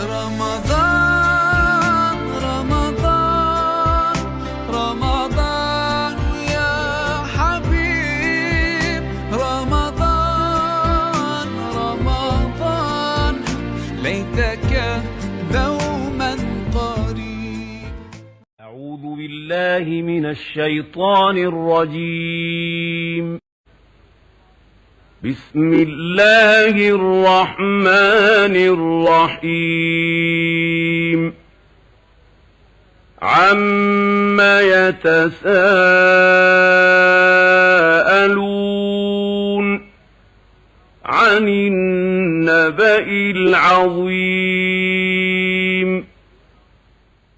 رمضان رمضان رمضان يا حبيب رمضان رمضان ليتك دوما قريب. أعوذ بالله من الشيطان الرجيم. بسم الله الرحمن الرحيم. عما يتساءلون عن النبأ العظيم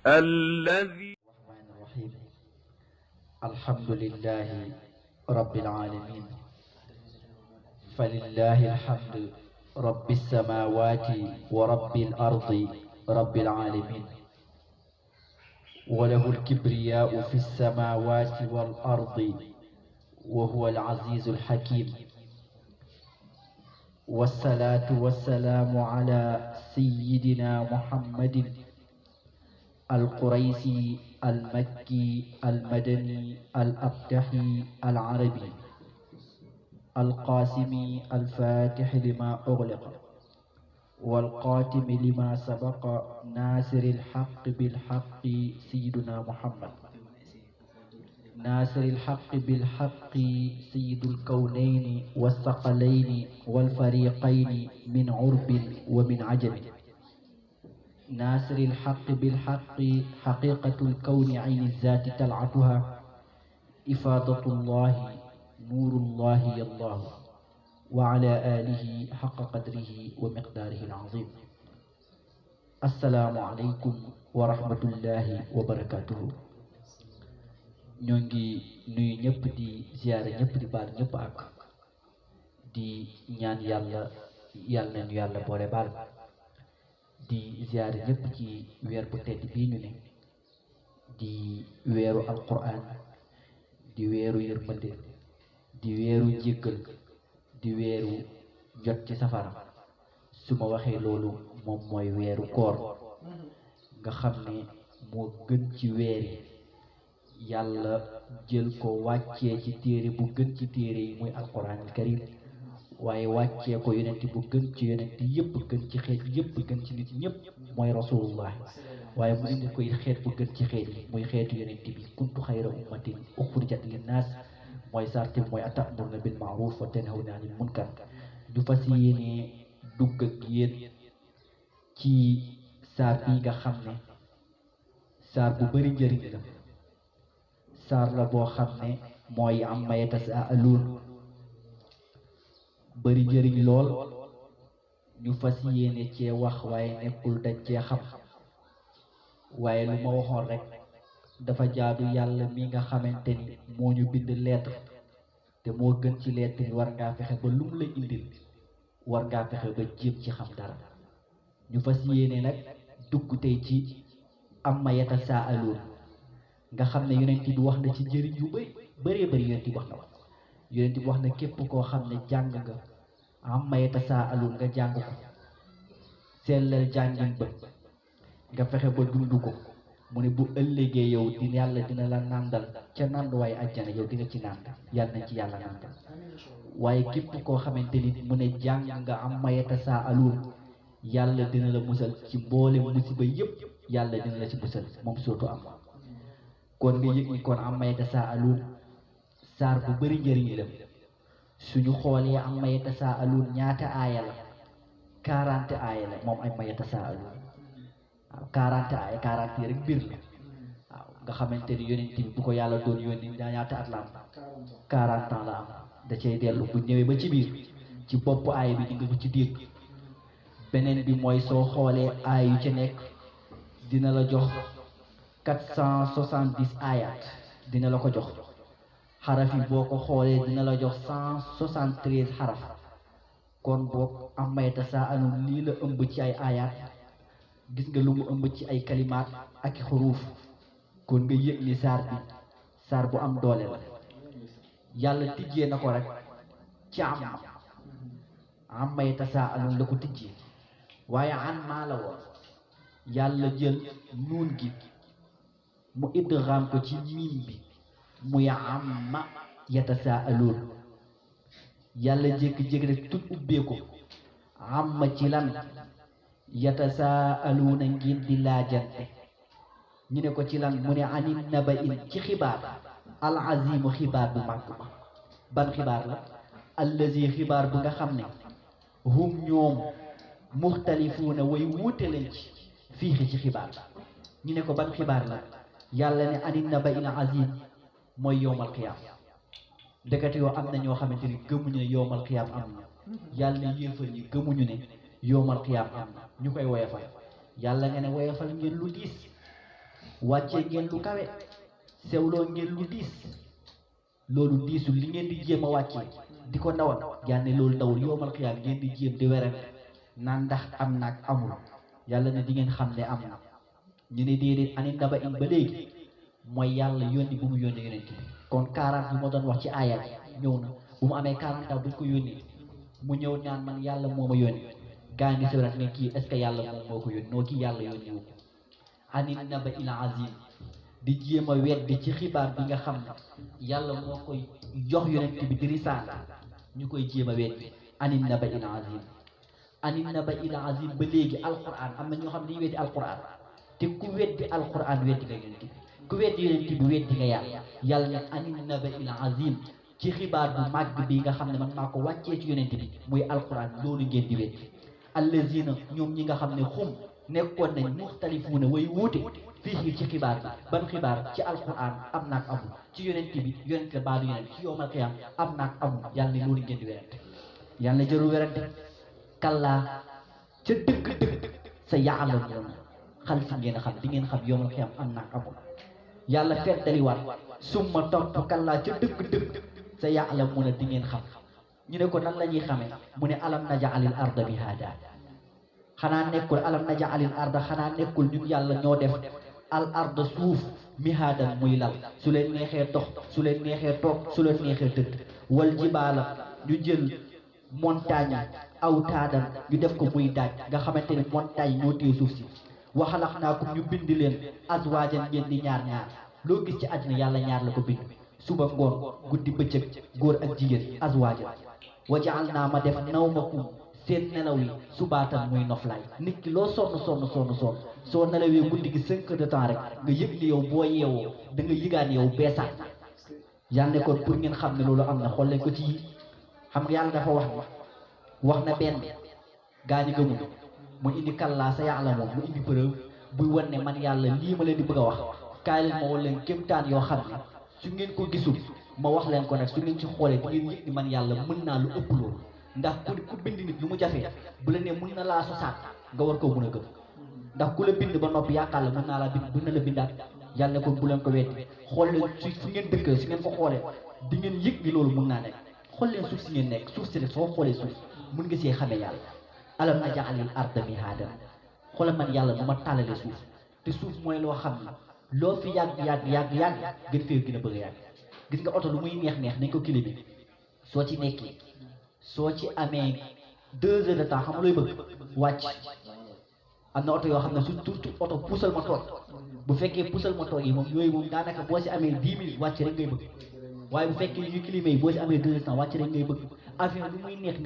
الذي الرحمن الرحيم. الحمد لله رب العالمين، فلله الحمد رب السماوات ورب الأرض رب العالمين، وله الكبرياء في السماوات والأرض وهو العزيز الحكيم. والصلاة والسلام على سيدنا محمد القريشي المكي المدني الأبتحي العربي القاسمي الفاتح لما أغلق والقاتم لما سبق ناصر الحق بالحق سيدنا محمد ناصر الحق بالحق سيد الكونين والثقلين والفريقين من عرب ومن عجم. ناصر الحق بالحق حقيقة الكون عين الذات تلعتها إفادة الله نور الله الله وعلى آله حق قدره ومقداره العظيم. السلام عليكم ورحمة الله وبركاته. ñongi nuyu ñëpp di ziaré ñëpp di baal ñëpp ak di ñaan yàlla nañu yàlla boole baal di ziaré ñëpp ci weer bu tedd bii ñu ne di weeru alquran di weeru yërmande di weeru njéggal di weeru jot ci safara. su ma waxee loolu moom mooy weeru koor nga xam ne moo gën ci weer yi, yàlla jël ko wàccee ci téere bu gën ci téere yi muy alquran al karim, waaye wàccee ko yonent bu gën ci yonent yëpp, gën ci xeet yëpp, gën ci nit ñëpp mooy rasulullah, waaye mu indi koy xeet bu gën ci xeet yi muy xeetu yonent bi kuntu xayra ummatin uxrijat linnaas mooy sarti mooy atamuruna bil maaruf wa tanhawna anil munkar. ñu fas yéenee dugg ak yéen ci saar bi nga xam ne saar bu bari njëriñ la, saar la boo xam ne mooy amma yatasaaluun bari njëriñ lool. ñu fas yéene cee wax waaye nekkul dañ cee xam, waaye lu ma waxoon rek dafa jaadu yàlla mi nga xamante ni moo ñu bind lettre te moo gën ci lettre yi war ngaa fexe ba lu mu la indil war ngaa fexe ba jéem ci xam dara. ñu fas yéene nag dugg tey ci amma yatasaaluun nga xam ne yonent bi wax na ci njëriñ yu bëree bëri yonent bi wax na ko. yonent bi wax na képp koo xam ne jàng nga amma yatasaaluun nga jàng ko sellal jàngin ba nga fexe ba dund ko, mu ne bu ëllëgee yow di yàlla dina la nàndal ca nànduwaay àjjana, yow di nga ci nànd, yàlla nañ ci yàlla nàndal. waaye képp koo xamante ni mu ne jàng nga amma yatasaaluun yàlla dina la musal ci mboole musiba yépp, yàlla dina la ci musal moom sootu am. kon nga yëg ni kon amma yatasaaluun saar bu bari njëriñ la. suñu xoolee amma yatasaaluun ñaata aaya la? 40 aaya la moom amma yatasaaluun. waaw 40 aaya, 40 yi rek mbir la. waaw nga xamante ni yonent bi bu ko yàlla doon yónni ñaata at la am? 40 ans la am. da cay dellu bu ñëwee ba ci biir ci bopp aaya bi di nga ko ci dégg. beneen bi mooy soo xoolee aaya yu ca nekk dina la jox 470 ayat dina la ko jox. xaraf yi boo ko xoolee dina la jox 173 xaraf. kon boog amma yatasaaluun lii la ëmb ci ay ayat, gis nga lu mu ëmb ci ay kalimaat ak xuruuf. kon nga yëg ni saar bi saar bu am doole la. yàlla tijjee na ko rek ci amma yatasaaluun la ko tijjee, waaye an maa la woon yàlla jël nuun gi mu idgham ko ci miim bi muy amma yatasaaluun yàlla jékki-jékki rek tut ubbee ko amma ci lan yatasaaluuna ngeen di laajante ñu ne ko ci lan mu ne anin naba in ci xibaar al azimu xibaar bu màgg ba ban xibaar la allazi xibaar bu nga xam ne hum ñoom muxtalifuuna way wuute leen ci fii ci xibaar ñu ne ko ban xibaar la yàlla ne anin naba il azim mooy yowmal qiyaam ndekete yoo am na ñoo xamante ni gëmuñu ne yowmal qiyaam am na yàlla ne yéefar ñi gëmuñu ne yowmal qiyaam am na ñu koy woyofal yàlla nga ne woyofal ngeen lu diis wàccee ngeen lu kawe sewloo ngeen lu diis loolu diisul li ngeen di jéem a wàccee di ko ndawal yàlla ne loolu ndawul yowmal qiyaam ngeen di jéem di werante naan ndax am naag amul yàlla ne di ngeen xam ne am na ñu ne déedéet ani naba in ba léegi mooy yàlla yónni bu mu yónni yonent bi kon 40 yi moo doon wax ci aaya ñëw na bu mu amee 40 ans buñ ko yónni mu ñëw naan man yàlla moo ma yónni gaa ngi sewrat ne kii est ce que yàlla moom moo ko yónni noo kii yàlla yónni wu ko ani naba il azim di jéem a weddi ci xibaar bi nga xam ne yàlla moo koy jox yonent bi di risaala ñu koy jéem a weddi ani naba il azim ani naba il azim ba léegi alquran am na ñoo xam ne dañuy weddi alquran te ku weddi alquran weddi nga yonent bi ku weddi yonent bi weddi nga yàlla ne ani naba il azim ci xibaar bu màgg bi nga xam ne man maa ko wàccee ci yonent bi muy alquran loolu ngeen di weddi allazina ñoom ñi nga xam ne xum nekkoon nañ muxtalifuuna way wuute fii ci xibaar bi ban xibaar ci alquran am naak amul ci yonent bi yonent la baadu yonent ci yowmal qiyaam am naak amul yàlla ne loolu ngeen di werante yàlla jarul werante kallaa ca dëgg-dëgg sa yaalamuuna xal si ngeen xam di ngeen xam yowmal qiyaam am naak amul yàlla feddaliwaat summa topp kallaa ca dëgg-dëgg sa yaalamuuna di ngeen xam ñu ne ko nan la ñuy xamee mu ne alam najaalil arda mihaada xanaa nekkul alam najaalil arda xanaa nekkul ñun yàlla ñoo def al arda suuf mihaadan muy lal su leen neexee dox su leen neexee toog su leen neexee tëdd wal jibaala ñu jël montagne aw taadan ñu def ko muy daaj nga xamante ni montagne ñoo téye suuf si waxalax naa ko ñu bind leen azwaajan ngeen di ñaar ñaar loo gis ci àddina yàlla ñaar la ko bind suba ngoon guddi bëccëg góor ak jigéen azwaajan wa jaal naa ma def nawmakum seen nelaw yi subaatan muy noflaay nit ki loo sonn soo nelawee guddi gi 5 heures de temps rek nga yëg ni yow boo yeewoo da nga yëgaan yow beesaat yàlla ne kon pour ngeen xam ne loolu am na xool leen ko ci yi xam nga yàlla dafa wax na benn gaa ñi gëmul mu indi kallaa sa yàlla moom mu indi preuve buy wan ne man yàlla lii ma leen di bëgg a wax kaay leen ma wan leen kéemtaan yoo xam ne su ngeen ko gisul ma wax leen ko nag su ngeen ci xoolee di ngeen yëg ni man yàlla mën naa lu ëpp loolu ndax ku bind nit lu mu jafee bu la nee mën na laa sosaat nga war koo mën a gëm ndax ku la bind ba noppi yaakaar la mën naa laa bind mën na la bindaat yàlla ne ko bu leen ko weddi xool leen su ngeen dëkk su ngeen ko xoolee di ngeen yëg ni loolu mën naa nekk xool leen suuf si ngeen nekk suuf si rek soo xoolee suuf mën nga see xamee yàlla alam najaalil arda mihaadan xoolal man yàlla nu ma tàllale suuf te suuf mooy loo xam ne loo fi yàgg gën fee gën a bëgg a yàgg gis nga oto lu muy neex nañ ko kili bi soo ci nekkee soo ci amee 2 heures de temps xam nga looy bëgg wàcc am na oto yoo xam ne surtout oto puusal ma toog bu fekkee puusal ma toog yi moom yooyu moom daanaka boo si amee 10 minutes wàcc rek ngay bëgg waaye bu fekkee yu climat yi boo si amee 2 heures de temps wàcc rek ngay bëgg avion lu muy neex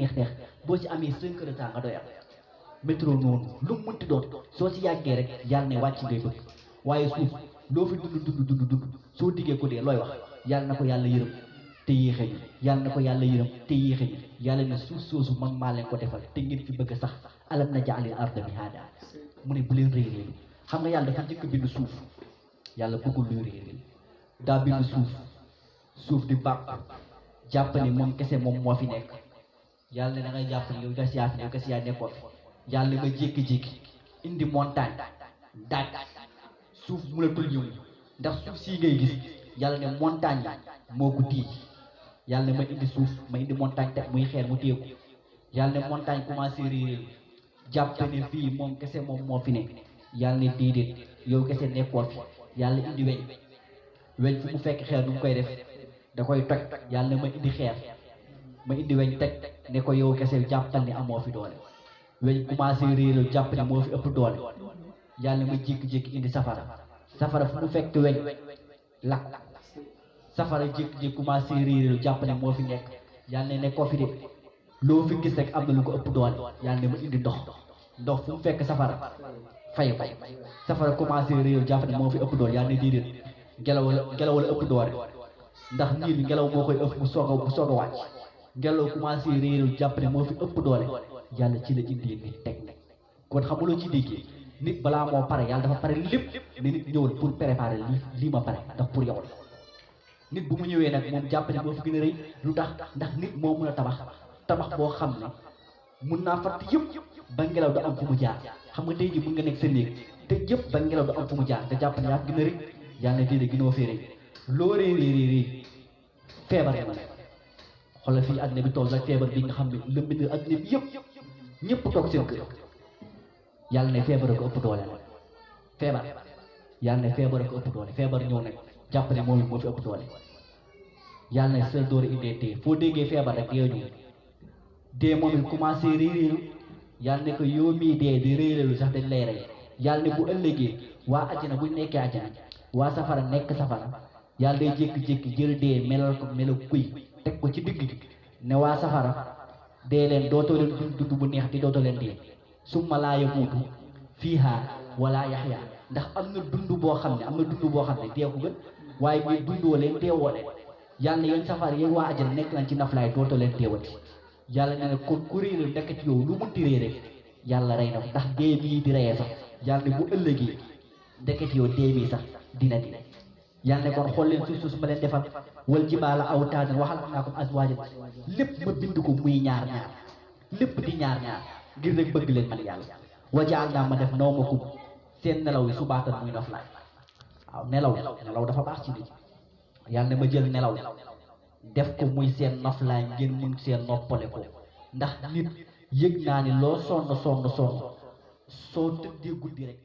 boo si amee 5 heures de temps nga doy am métro noonu lu mu mënti doon soo ci yàggee rek yàlla ne wàcc ngay bëgg waaye suuf loo fi dund soo diggee ko dee looy wax yàlla na ko yàlla yërëm te yéexe ñu yàlla na ko yàlla yërëm te yéexe ñu yàlla ne suuf soosu man maa leen ko defal te ngeen fi bëgg sax alam najaalil arda mihaada mu ne bu leen réeréelu xam nga yàlla dafa njëkk bind suuf yàlla bëggul luy réeréelu daa bind suuf di bàq jàpp ne moom kese moom moo fi nekk yàlla ne da ngay jàpp ne yow gas yaa fi yow kese yaa nekkoon yàlla nga jékki-jékki indi montagne daaj suuf mënatul ñëw ndax suuf sii ngay gis yàlla ne montagne moo ko tiij yàlla ne ma indi suuf ma indi montagne te muy xeer mu téeku yàlla ne montagne commencé réeréel jàpp ne fii moom kese moom moo fi nekk yàlla ne déedéet yow kese nekkoon fi yàlla indi weñ fu mu fekk xeer nu mu koy def da koy toj yàlla ne ma indi xeer ma indi weñ teg ne ko yow kese jàppal ni amoo fi doole weñ commencé réeréel jàpp ne moo fi ëpp doole yàlla ma jékki-jékki indi safara fu mu fekk weñ lakk safara jékki-jékki commencé réeréelu jàpp ne moo fi nekk yàlla ne nekkoo fi de loo fi gis rek am na lu ko ëpp doole yàlla ne ma indi ndox fu mu fekk safara fay ko safara commencé réeréelu jàpp ne moo fi ëpp doole yàlla ne déedéet ngelaw la ëpp doole ndax niir bi ngelaw moo koy ëpp bu soog a wàcc ngelaw commencé réeréelu jàpp ne moo fi ëpp doole yàlla ci la indi nit teg kon xamuloo ci déggee nit balaa moo pare yàlla dafa pare lépp ne nit ñëwal pour préparer lii ma pare ndax pour yow la nit bu mu ñëwee nag moom jàpp ne moo fi gën a rëy lu tax ndax nit moo mën a tabax boo xam ne mun naa fatt yëpp ba ngelaw du am fu mu jaar xam nga tey ji mun nga nekk sa néeg te yëpp ba ngelaw du am fu mu jaar te jàpp ne yaa gën a rëy yàlla na déedéet gënoo fee rëy loo réy feebar na xoolal fii àddina bi toll rek feebar bi nga xam ne lëmb na àddina bi yëpp ñëpp toog seen kër yàlla ne feebar ko ëpp doole nag feebar yàlla ne feebar ko ëpp doole feebar ñëw nag jàpp ne moom it moo fi ëpp doole yàlla ne seul door a indee tee foo déggee feebar rek dee ñëw dee moom it commencé réeréelu yàlla ne ko yow mii dee di réeréelu sax dañ lay rey yàlla ne bu ëllëgee waa àjjana buñ nekkee àjjana waa safara nekk safara yàlla day jékki-jékki jël dee melal ko melo kuy teg ko ci digg gi ne waa safara dee leen dootoo leen dund bu neex di dootoo leen dee summa laa yamuutu fiihaa wala yaxyaa ndax am na dund boo xam ne dee ko gën waaye bii dundoo leen deewoo leen yàlla ne yéen safara yéen waa àjjana nekk nañ ci naflaay dootoo leen deewati yàlla ne ne kon ku réeral nekk ci yow lu munti réere yàlla rey na ko ndax dee bii di reyee sax yàlla ne bu ëllëgee ndeket yow dee bii sax dina di yàlla ne kon xool leen suuf ma leen defal wal jibaala awtaadan waxal naa ko azwaajan lépp ma bind ko muy ñaar lépp di ñaar ngir rek bëgg leen man yàlla wajaal naa ma def nawmakum seen nelaw yi subaatan muy noflaay waaw nelaw dafa baax ci nit yàlla ne ma jël nelaw def ko muy seen noflaay ngeen mun seen noppale ko ndax nit yëg naa ni loo sonn soo tëddee guddi rek